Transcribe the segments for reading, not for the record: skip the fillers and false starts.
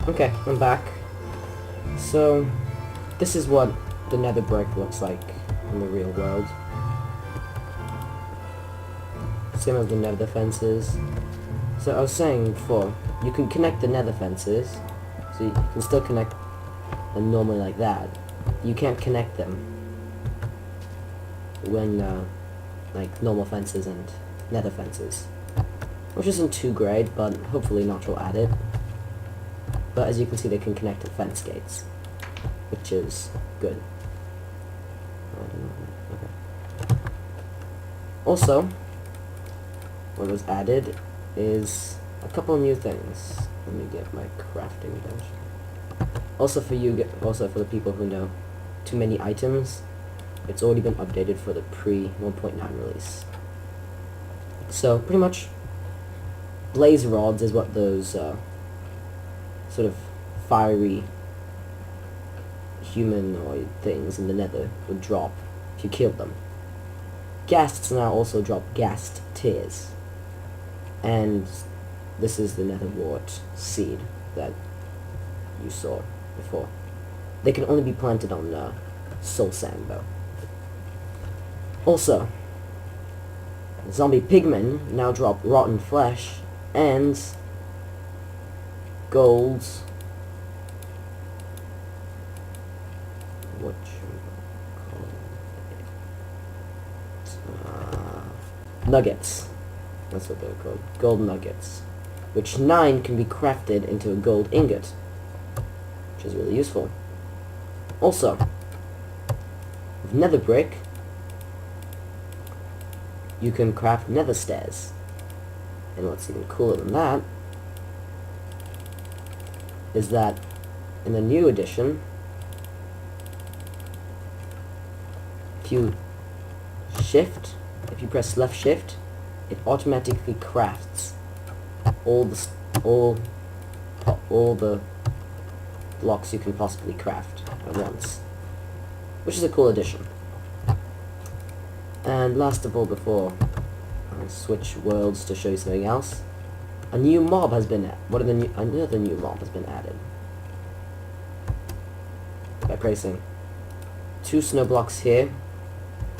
Okay, I'm back. So, this is what the Nether Brick looks like in the real world. Same as the Nether Fences. So I was saying before, you can connect the Nether Fences, so you can still connect them normally like that. You can't connect them when, like normal fences and Nether Fences. Which isn't too great, but hopefully Notch will add it. But as you can see, they can connect to fence gates, which is good. I don't know. Okay. Also, what was added is a couple new things. Let me get my crafting bench. Also for the people who know too many items, it's already been updated for the pre 1.9 release. So pretty much, blaze rods is what those sort of fiery humanoid things in the Nether would drop if you killed them. Ghasts now also drop ghast tears, and this is the Nether wart seed that you saw before. They can only be planted on soul sand though. Also, zombie pigmen now drop rotten flesh and gold. What you call it? Nuggets. That's what they're called. Gold nuggets. Which 9 can be crafted into a gold ingot, which is really useful. Also, with Nether Brick, you can craft Nether Stairs. And what's even cooler than that is that in the new edition, if you press left shift, it automatically crafts all the blocks you can possibly craft at once, which is a cool addition. And last of all, before I switch worlds to show you something else, a new mob has been another new mob has been added by placing 2 snow blocks here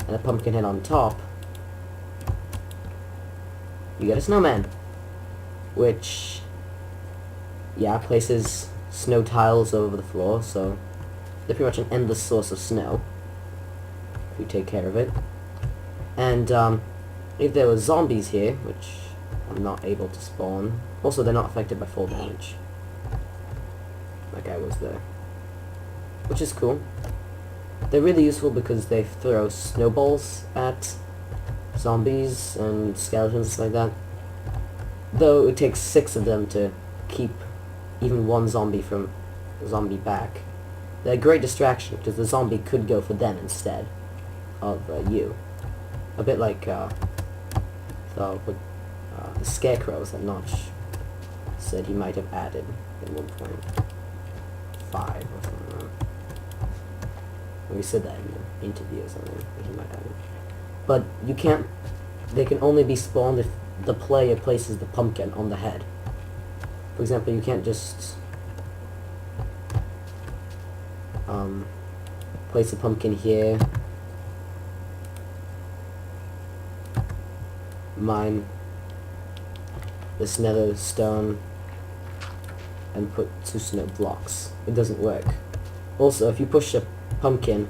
and a pumpkin head on top. You get a snowman, which, yeah, places snow tiles over the floor, so they're pretty much an endless source of snow if you take care of it. And if there were zombies here, which I'm not able to spawn, also they're not affected by fall damage, like I was there, which is cool. They're really useful because they throw snowballs at zombies and skeletons and stuff like that. Though it takes 6 of them to keep even one zombie from zombie back. They're a great distraction because the zombie could go for them instead of you. A bit like the scarecrows that Notch said he might have added in 1.5 or something. We said that in an interview or something that he might add it. But you can't. They can only be spawned if the player places the pumpkin on the head. For example, you can't just place a pumpkin here, mine this nether stone, and put 2 snow blocks. It doesn't work. Also, if you push a pumpkin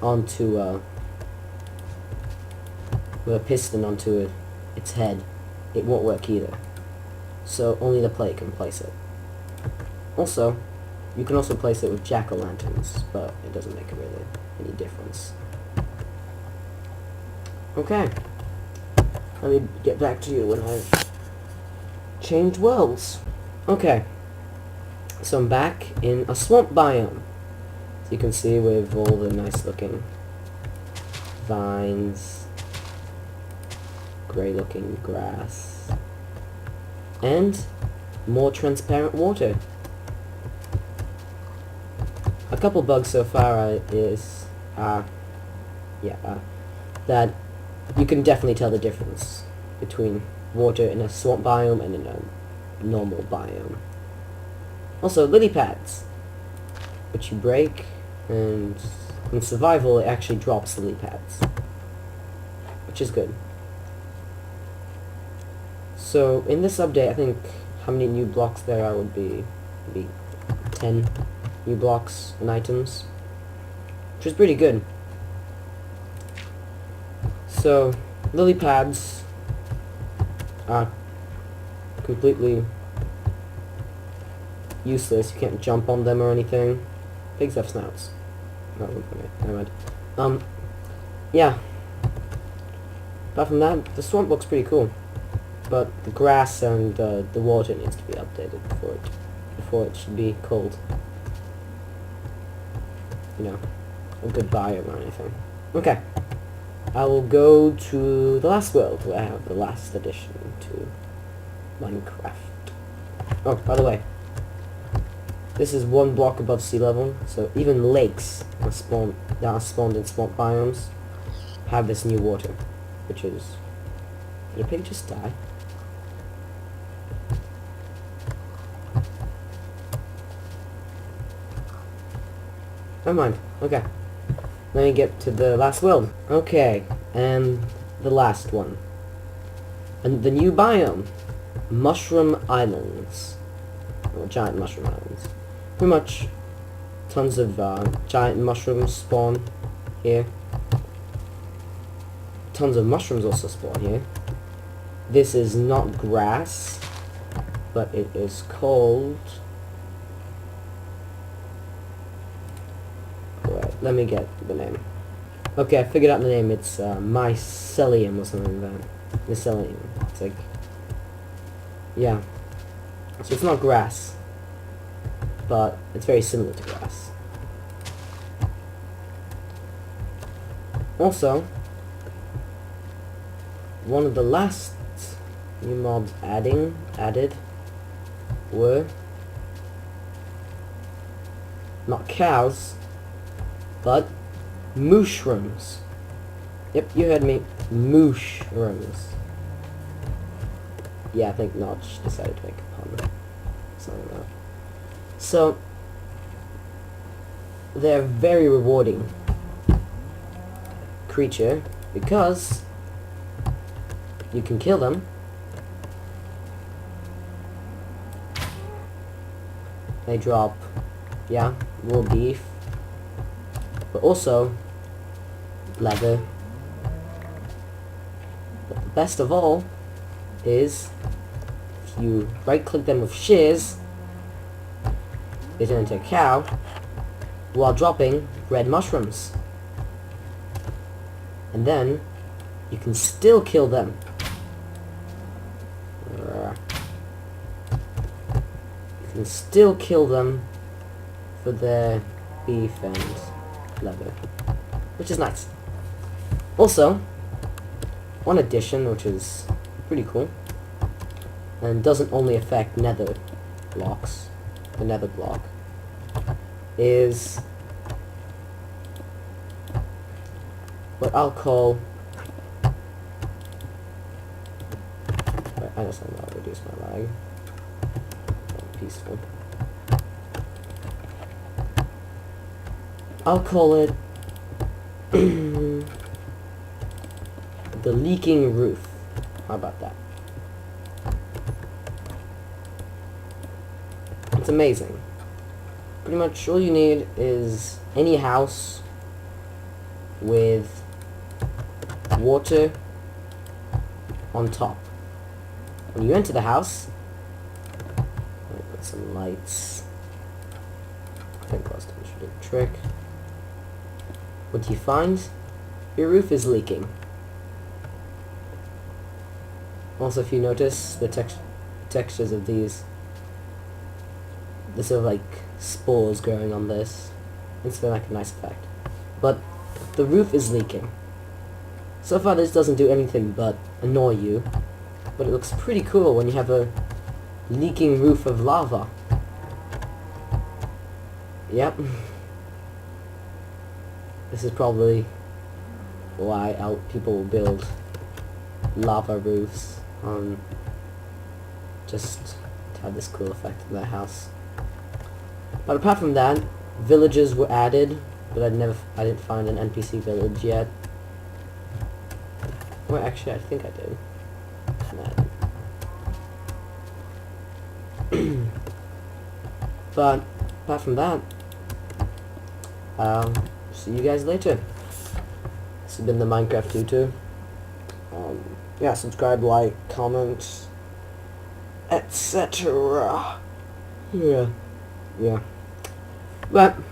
onto with a piston onto its head, it won't work either. So only the player can place it. Also, you can also place it with jack-o'-lanterns, but it doesn't make really any difference. Okay. Let me get back to you when I've changed worlds. Okay. So I'm back in a swamp biome. So you can see with all the nice looking vines, grey looking grass, and more transparent water. A couple bugs so far is that you can definitely tell the difference between water in a swamp biome and in a normal biome. Also, lily pads, which you break, and in survival it actually drops lily pads, which is good. So in this update, I think how many new blocks there are would be maybe 10 new blocks and items, which is pretty good. So lily pads are completely useless. You can't jump on them or anything. Pigs have snouts. No, never mind. Yeah. Apart from that, the swamp looks pretty cool. But the grass and the water needs to be updated before it should be cold. You know, a good biome or anything. Okay. I will go to the last world where I have the last addition to Minecraft. Oh, by the way, this is 1 block above sea level, so even lakes that are spawned in swamp biomes have this new water, which is... Did a pig just die? Never mind. Okay. Let me get to the last world. Okay, and the last one. And the new biome. Mushroom Islands. Or giant mushroom islands. Pretty much tons of giant mushrooms spawn here. Tons of mushrooms also spawn here. This is not grass, but it is called... Alright, let me get the name. Okay, I figured out the name. It's Mycelium or something like that. Mycelium. It's like... Yeah. So it's not grass, but it's very similar to grass. Also, one of the last new mobs added were not cows, but Mooshrooms. Yep, you heard me. Mooshrooms. Yeah, I think Notch decided to make a pun. Something like that. So, they're very rewarding creature because you can kill them. They drop, yeah, raw beef, but also leather. But the best of all is if you right click them with shears, they turn into a cow while dropping red mushrooms. And then you can still kill them. You can still kill them for their beef and leather, which is nice. Also, one addition which is pretty cool and doesn't only affect nether blocks, the nether block, is what I'll call... I just want to reduce my lag. Peaceful. I'll call it the leaking roof. How about that? It's amazing. Pretty much all you need is any house with water on top. When you enter the house, let me put some lights. I think last time I should do the trick. What do you find? Your roof is leaking. Also, if you notice the textures of these, there's sort of like spores growing on this. It's been like a nice effect. But the roof is leaking. So far this doesn't do anything but annoy you, but it looks pretty cool when you have a leaking roof of lava. Yep. This is probably why people will build lava roofs on just to have this cool effect in their house. But apart from that, villages were added, but I didn't find an NPC village yet. Well, actually, I think I did. No, I didn't. But apart from that, I'll see you guys later. This has been the Minecraft tutor. Yeah, subscribe, like, comment, etc. Yeah. But